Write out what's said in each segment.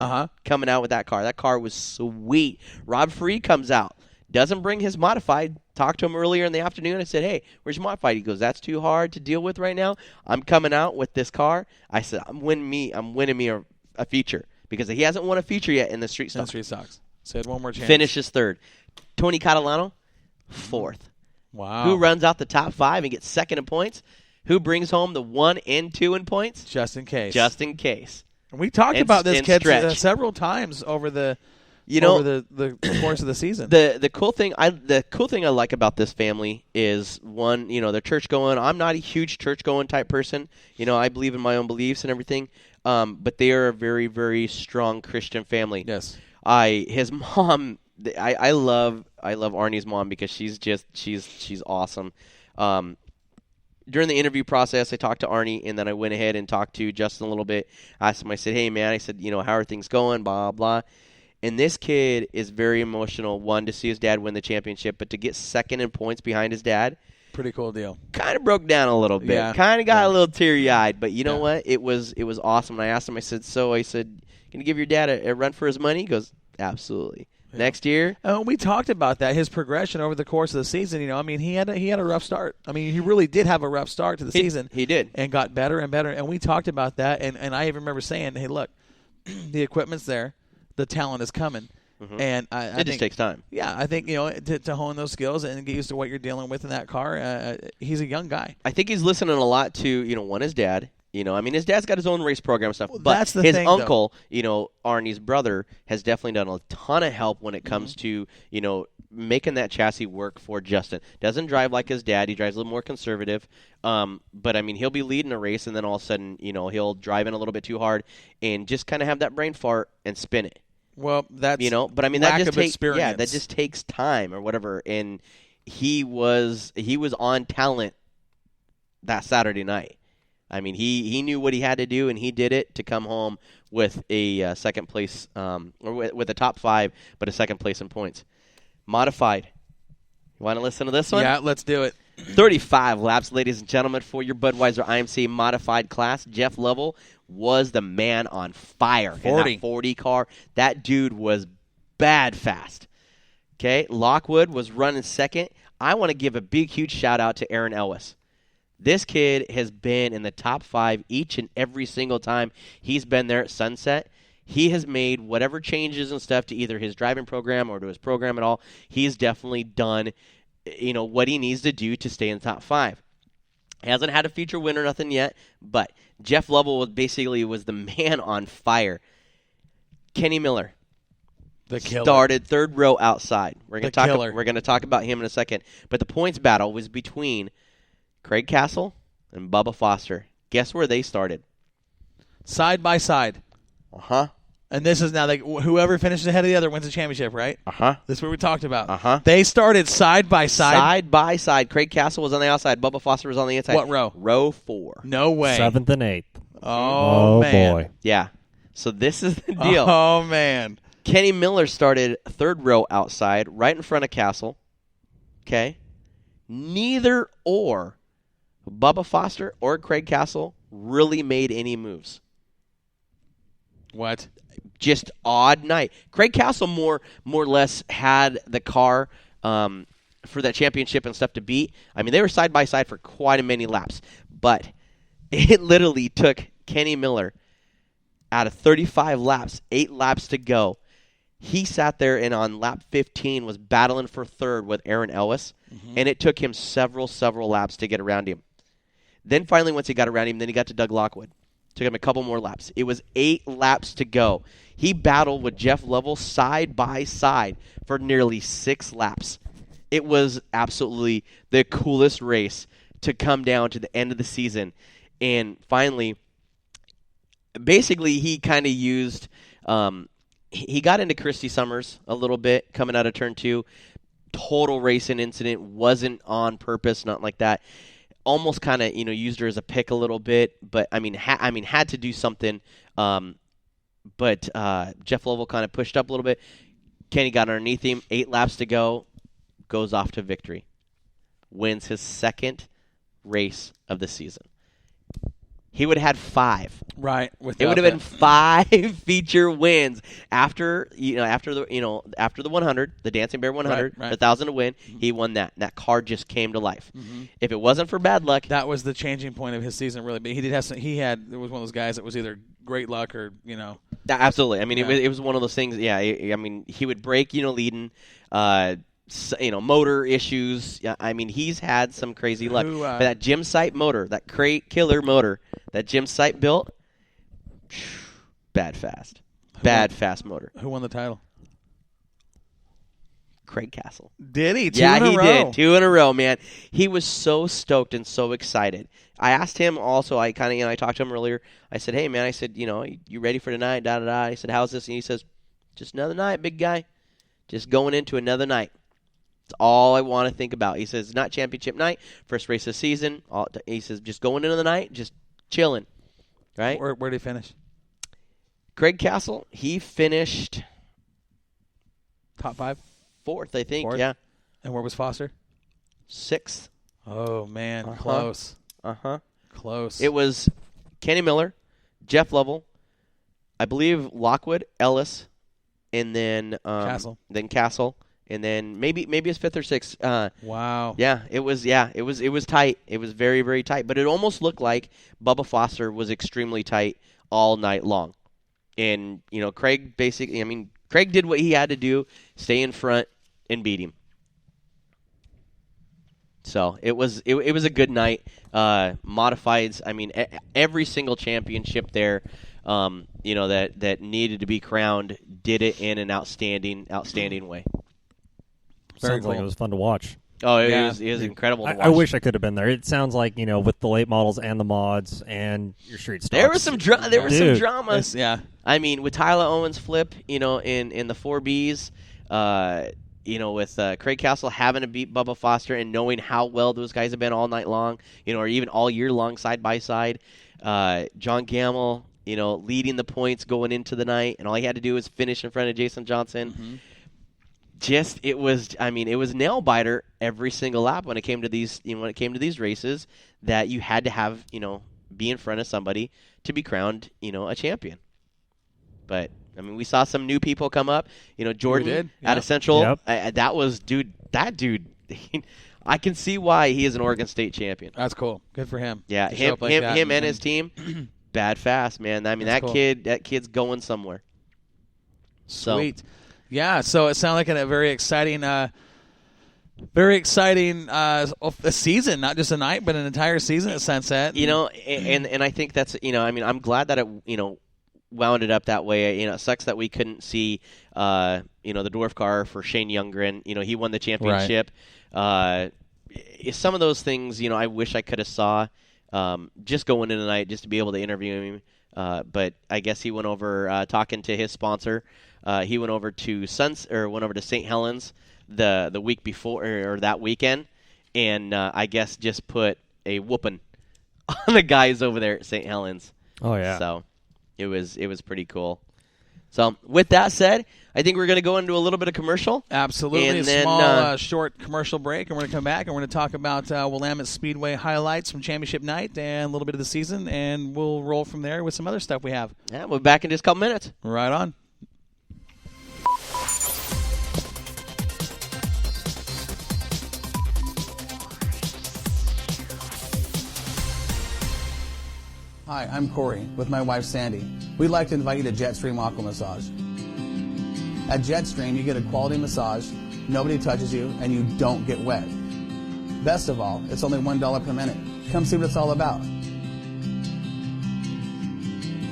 coming out with that car. That car was sweet. Rob Free comes out, doesn't bring his modified. Talked to him earlier in the afternoon. I said, hey, where's your modified? He goes, that's too hard to deal with right now. I'm coming out with this car. I said, I'm winning me a feature because he hasn't won a feature yet in the street stocks. So he had one more chance. Finishes third. Tony Catalano, fourth. Wow. Who runs out the top 5 and gets second in points? Who brings home the 1 and 2 in points? Just in case. Just in case. And we talked about this kid several times over the course of the season. The cool thing I like about this family is one, they're church going. I'm not a huge church going type person. I believe in my own beliefs and everything. But they are a very, very strong Christian family. Yes. His mom, I love Arnie's mom because she's awesome. During the interview process, I talked to Arnie, and then I went ahead and talked to Justin a little bit. I asked him, I said, hey, man, I said, how are things going, blah, blah. And this kid is very emotional, one, to see his dad win the championship, but to get second in points behind his dad. Pretty cool deal. Kind of broke down a little bit. Yeah. Kind of got a little teary-eyed, but you know what? It was awesome. And I asked him, I said, can you give your dad a run for his money? He goes, absolutely. Yeah. Next year? We talked about that, his progression over the course of the season. He had a rough start. He really did have a rough start to the season. He did. And got better and better. And we talked about that, and I even remember saying, hey, look, the equipment's there. The talent is coming. Mm-hmm. And I think just takes time. Yeah, I think, to hone those skills and get used to what you're dealing with in that car, he's a young guy. I think he's listening a lot to, one, his dad. His dad's got his own race program and stuff. Well, but that's the his thing, uncle, Arnie's brother, has definitely done a ton of help when it comes to, making that chassis work for Justin. Doesn't drive like his dad. He drives a little more conservative. But, he'll be leading a race, and then all of a sudden, he'll drive in a little bit too hard and just kind of have that brain fart and spin it. Well, that's but that just takes experience. Yeah, that just takes time or whatever. And he was on talent that Saturday night. He knew what he had to do, and he did it to come home with a second place, or with a top 5, but a second place in points. Modified. You want to listen to this one? Yeah, let's do it. 35 laps, ladies and gentlemen, for your Budweiser IMC modified class. Jeff Lovell was the man on fire 40. in that 40 car. That dude was bad fast. Okay, Lockwood was running second. I want to give a big, huge shout-out to Aaron Ellis. This kid has been in the top 5 each and every single time he's been there at Sunset. He has made whatever changes and stuff to either his driving program or to his program at all. He's definitely done, what he needs to do to stay in the top 5. He hasn't had a feature win or nothing yet, but Jeff Lovell was the man on fire. Kenny Miller. The killer. Started third row outside. We're going to talk about him in a second. But the points battle was between Craig Castle and Bubba Foster. Guess where they started? Side by side. Uh-huh. And this is now whoever finishes ahead of the other wins the championship, right? Uh-huh. This is what we talked about. Uh-huh. They started side by side. Side by side. Craig Castle was on the outside. Bubba Foster was on the inside. What row? Row 4. No way. 7th and 8th. Oh man. Boy. Yeah. So this is the deal. Oh, man. Kenny Miller started third row outside, right in front of Castle. Okay? Neither or Bubba Foster or Craig Castle really made any moves. What? Just odd night. Craig Castle more or less had the car for that championship and stuff to beat. They were side by side for quite a many laps, but it literally took Kenny Miller out of 35 laps, 8 laps to go. He sat there and on lap 15 was battling for third with Aaron Ellis, and it took him several laps to get around him. Then finally, once he got around him, then he got to Doug Lockwood. Took him a couple more laps. It was 8 laps to go. He battled with Jeff Lovell side by side for nearly 6 laps. It was absolutely the coolest race to come down to the end of the season. And finally, basically, he kind of used he got into Christy Summers a little bit coming out of turn 2. Total racing incident. Wasn't on purpose, not like that. Almost kind of, used her as a pick a little bit, but had to do something. But Jeff Lovell kind of pushed up a little bit. Kenny got underneath him. 8 laps to go. Goes off to victory. Wins his second race of the season. he would have had 5. Right. It would have been 5 feature wins. Right. It would have been 5 feature wins after the 100, the Dancing Bear 100, Right. the 1,000 to win. He won that. That car just came to life. If it wasn't for bad luck, That was the changing point of his season, really. But he did have some. It was one of those guys that was either great luck or absolutely. I mean, Yeah. it was one of those things. Yeah, I mean, he would break leading. Motor issues. I mean, he's had some crazy luck. But that Jim Site motor, that crate killer motor that Jim Site built, bad fast motor. Who won the title? Craig Castle. Did he? He did. 2 in a row, man. He was so stoked and so excited. I asked him also, I talked to him earlier. I said, hey, man, I said, you ready for tonight? Da, da, da. I said, how's this? And he says, just another night, big guy. Just going into another night. That's all I want to think about. He says, not championship night, first race of the season. He says, just going into the night, just chilling. Right? Where did he finish? Craig Castle, he finished Top 5? 4th, I think. 4th? Yeah. And where was Foster? 6th. Oh, man. Uh-huh. Close. Uh-huh. Close. It was Kenny Miller, Jeff Lovell, I believe Lockwood, Ellis, and then Castle. And then maybe it's 5th or 6th. Wow. Yeah, it was tight. It was very, very tight. But it almost looked like Bubba Foster was extremely tight all night long. And, Craig Craig did what he had to do, stay in front and beat him. So it was a good night. Modifieds, every single championship there, that needed to be crowned did it in an outstanding way. Sounds like it was fun to watch. Oh, it was incredible to watch. I wish I could have been there. It sounds like, with the late models and the mods and your street stocks. There was some drama. Yeah. With Tyler Owens' flip, in the 4Bs, with Craig Castle having to beat Bubba Foster and knowing how well those guys have been all night long, or even all year long side by side. John Gamble, leading the points going into the night, and all he had to do was finish in front of Jason Johnson. Mm-hmm. It was nail biter every single lap when it came to these races that you had to have, be in front of somebody to be crowned, a champion. But we saw some new people come up, Jordan out of Central. Yep. That dude, I can see why he is an Oregon State champion. That's cool. Good for him. Yeah, him and his team, bad fast, man. That cool. kid's going somewhere. Sweet. Yeah, so it sounded like a very exciting a season, not just a night, but an entire season at Sunset. And I think that's, I'm glad that it, wound it up that way. It sucks that we couldn't see, the dwarf car for Shane Youngren. He won the championship. Right. Some of those things, I wish I could have saw just going in tonight just to be able to interview him. But I guess he went over talking to his sponsor. He went over to St. Helens the week before or that weekend, and I guess just put a whooping on the guys over there at St. Helens. Oh yeah. So it was pretty cool. So with that said, I think we're going to go into a little bit of commercial. Absolutely. And a then, small, short commercial break, and we're going to come back, and we're going to talk about Willamette Speedway highlights from Championship Night and a little bit of the season, and we'll roll from there with some other stuff we have. Yeah, we'll be back in just a couple minutes. Right on. Hi, I'm Corey with my wife Sandy. We'd like to invite you to Jetstream Aqua Massage. At Jetstream, you get a quality massage, nobody touches you, and you don't get wet. Best of all, it's only $1 per minute. Come see what it's all about.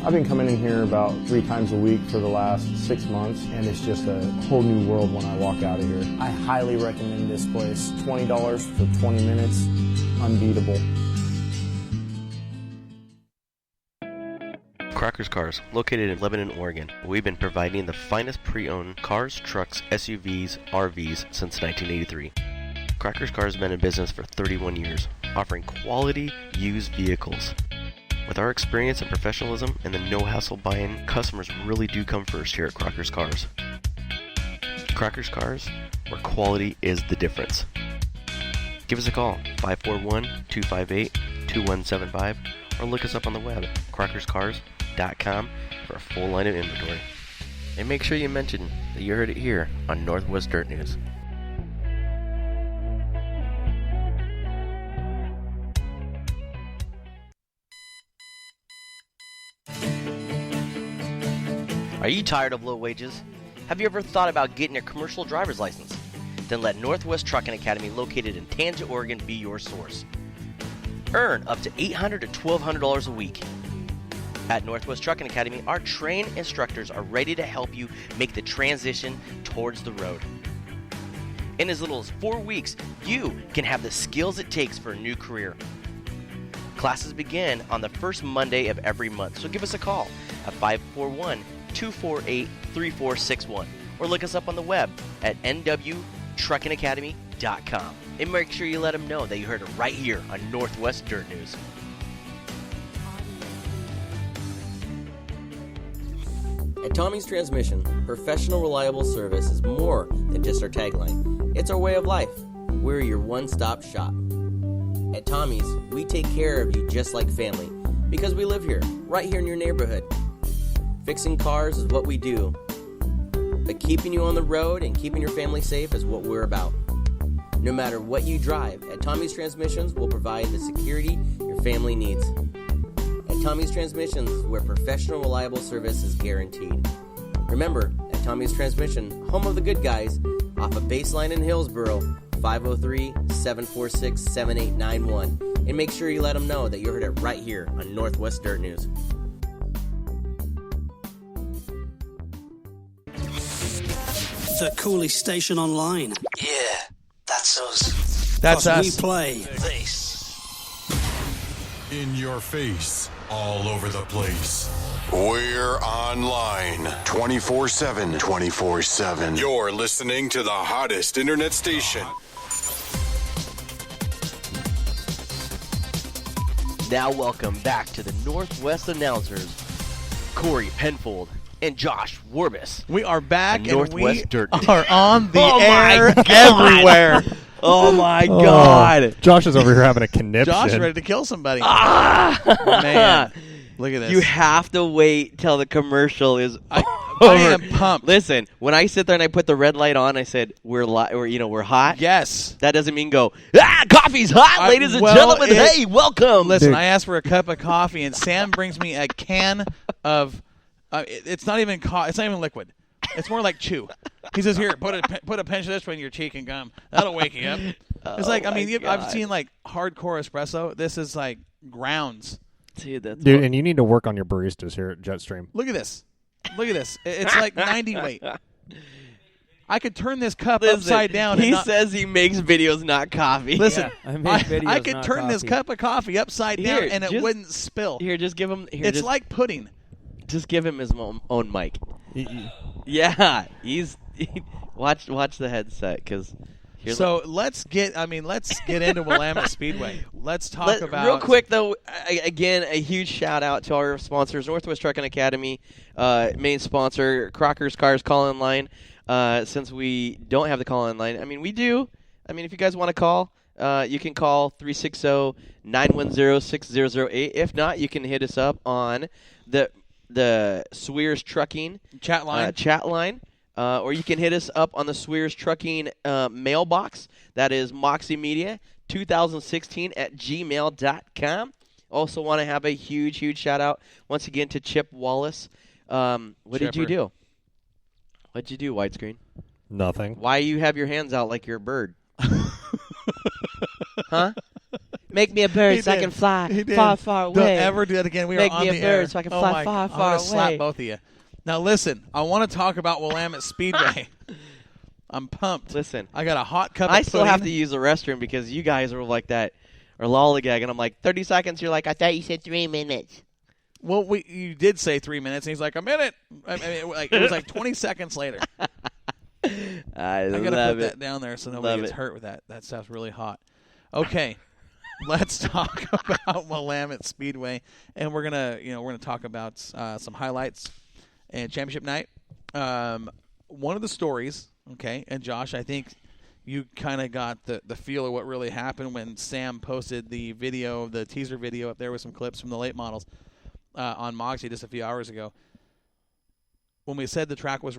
I've been coming in here about 3 times a week for the last 6 months, and it's just a whole new world when I walk out of here. I highly recommend this place. $20 for 20 minutes, unbeatable. Crockers Cars, located in Lebanon, Oregon. We've been providing the finest pre-owned cars, trucks, SUVs, RVs since 1983. Crockers Cars has been in business for 31 years, offering quality used vehicles. With our experience and professionalism and the no-hassle buying, customers really do come first here at Crockers Cars. Crockers Cars, where quality is the difference. Give us a call, 541-258-2175, or look us up on the web, crockerscars.com, for a full line of inventory. And make sure you mention that you heard it here on Northwest Dirt News. Are you tired of low wages? Have you ever thought about getting a commercial driver's license? Then let Northwest Trucking Academy, located in Tangent, Oregon, be your source. Earn up to $800 to $1,200 a week. At Northwest Trucking Academy, our trained instructors are ready to help you make the transition towards the road. In as little as 4 weeks, you can have the skills it takes for a new career. Classes begin on the first Monday of every month, so give us a call at 541-248-3461 or look us up on the web at nwtruckingacademy.com. And make sure you let them know that you heard it right here on Northwest Dirt News. At Tommy's Transmission, professional, reliable service is more than just our tagline. It's our way of life. We're your one-stop shop. At Tommy's, we take care of you just like family because we live here, right here in your neighborhood. Fixing cars is what we do, but keeping you on the road and keeping your family safe is what we're about. No matter what you drive, at Tommy's Transmissions, we'll provide the security your family needs. At Tommy's Transmissions, where professional, reliable service is guaranteed. Remember, at Tommy's Transmission, home of the good guys, off of Baseline in Hillsboro, 503-746-7891. And make sure you let them know that you heard it right here on Northwest Dirt News. The coolest station online. Yeah, that's us. That's 'Cause us. We play This. In your face, all over the place. We're online 24/7. 24/7. You're listening to the hottest internet station. Now welcome back to the Northwest announcers, Corey Penfold and Josh Warbus. We are back, and Northwest we Dirt. are on the Oh air my God. everywhere. Oh my God. Josh is over here having a conniption. Josh ready to kill somebody. Ah! Man, look at this. You have to wait till the commercial is I over. am pumped. Listen, when I sit there and I put the red light on, I said we're hot. Yes. That doesn't mean go. Coffee's hot, ladies and well, gentlemen. Hey, welcome. Listen, Dude. I asked for a cup of coffee, and Sam brings me a can of. It's not even it's not even liquid. It's more like chew. He says, "Here, put a pinch of this in your cheek and gum. That'll wake you up." It's like, I mean, I've seen like hardcore espresso. This is like grounds. Dude, that's Dude, and you need to work on your baristas here at Jetstream. Look at this. Look at this. It's like 90 weight. I could turn this cup upside down. He and not, says he makes videos, not coffee. listen, I make videos, I could not turn this coffee. cup of coffee upside down Here, and it just- wouldn't spill. Here, just give him. Here, It's just, like pudding. just give him his own mic. Yeah, watch the headset because. So let's get into Willamette Speedway. Let's talk about real quick though. Again, a huge shout out to our sponsors, Northwest Trucking Academy, main sponsor, Crocker's Cars call-in line. Since we don't have the call-in line, I mean we do. I mean if you guys want to call, you can call 360-910-6008. If not, you can hit us up on the Swears Trucking chat line. Or you can hit us up on the Swears Trucking mailbox. That is moxiemedia2016@gmail.com. Also want to have a huge shout out once again to Chip Wallace. What did you Chipper. do? What'd you do, widescreen? Nothing. Why you have your hands out like you're a bird? Huh? Make me a bird He so I did. can fly He did. far Don't away. ever do that again. We Make are on me a the bird air. so I can Oh fly my- far, I'm far gonna slap away. both of you. Now listen, I want to talk about Willamette Speedway. I'm pumped. Listen, I got a hot cup. I of still have to pudding. use the restroom because you guys are like that, or lollygag, and I'm like 30 seconds. You're like, I thought you said 3 minutes. Well, you did say 3 minutes, and he's like, a minute. I mean, it was like 20 seconds later. I I gotta love put it. that down there so nobody Love gets it. hurt with that. That stuff's really hot. Okay, let's talk about Willamette Speedway, and we're gonna talk about some highlights and championship night. One of the stories, okay, and Josh, I think you kind of got the feel of what really happened when Sam posted the video, the teaser video up there with some clips from the late models on Moxie just a few hours ago. When we said the track was